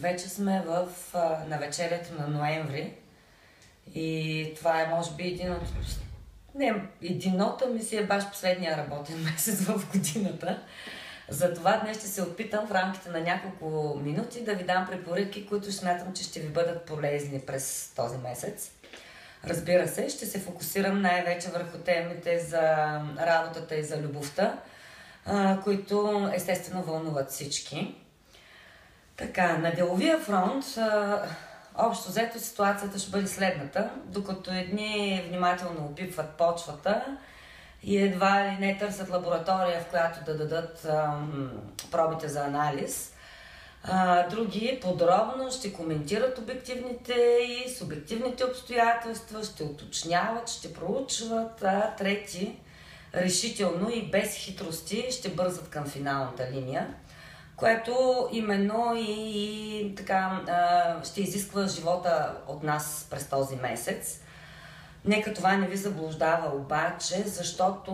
Вече сме в навечерието на ноември и това е може би единота ми си е баш последния работен месец в годината. Затова днес ще се опитам в рамките на няколко минути да ви дам препоръки, които смятам, че ще ви бъдат полезни през този месец. Разбира се, ще се фокусирам най-вече върху темите за работата и за любовта, които естествено вълнуват всички. Така, на деловия фронт, общо взето ситуацията ще бъде следната. Докато едни внимателно опипват почвата и едва ли не търсят лаборатория, в която да дадат пробите за анализ, други подробно ще коментират обективните и субективните обстоятелства, ще уточняват, ще проучват, а трети решително и без хитрости ще бързат към финалната линия, което именно и така ще изисква живота от нас през този месец. Нека това не ви заблуждава обаче, защото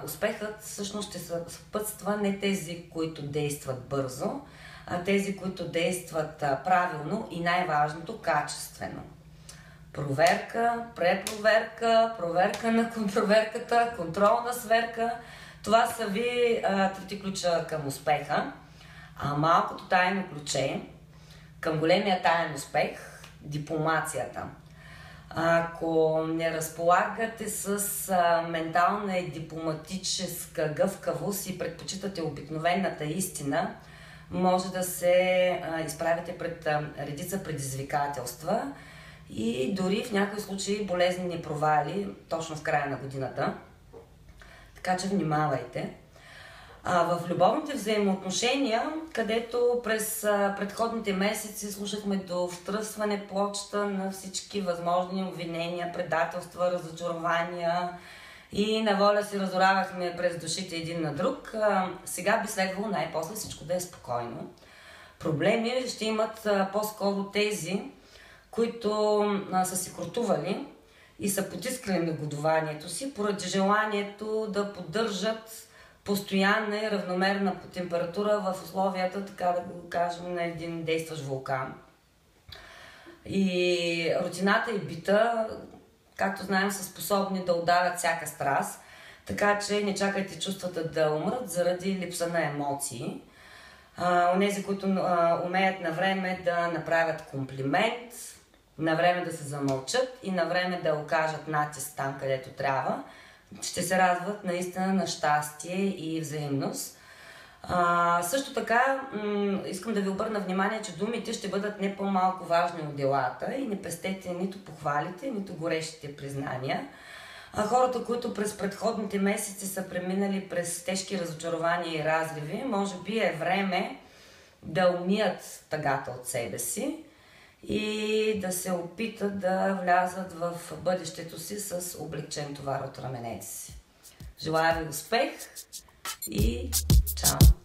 успехът всъщност ще съпътства не тези, които действат бързо, а тези, които действат правилно и най-важното качествено. Проверка, препроверка, проверка на проверката, контролна сверка. Това са ви трите ключа към успеха. А малкото тайно ключе към големия таен успех – дипломацията. Ако не разполагате с ментална и дипломатическа гъвкавост и предпочитате обикновената истина, може да се изправите пред редица предизвикателства и дори в някои случаи болезнени провали точно в края на годината. Така че внимавайте. В любовните взаимоотношения, където през предходните месеци слушахме до втръсване плочата на всички възможни обвинения, предателства, разочарования и на воля си разоравахме през душите един на друг, сега би следвало най-после всичко да е спокойно. Проблеми ще имат по-скоро тези, които са си кротували и са потискали негодованието си поради желанието да поддържат постоянна и равномерна температура в условията, така да го кажем, на един действащ вулкан. И рутината и бита, както знаем, са способни да удавят всяка страст, така че не чакайте чувствата да умрат заради липса на емоции. Онези, които умеят на време да направят комплимент, на време да се замълчат и на време да окажат натиск там, където трябва, ще се радват наистина на щастие и взаимност. Също така, искам да ви обърна внимание, че думите ще бъдат не по-малко важни от делата и не пестете нито похвалите, нито горещите признания. Хората, които през предходните месеци са преминали през тежки разочарования и разриви, може би е време да умият тъгата от себе си и да се опитат да влязат в бъдещето си с облекчен товар от раменете си. Желая ви успех и чао!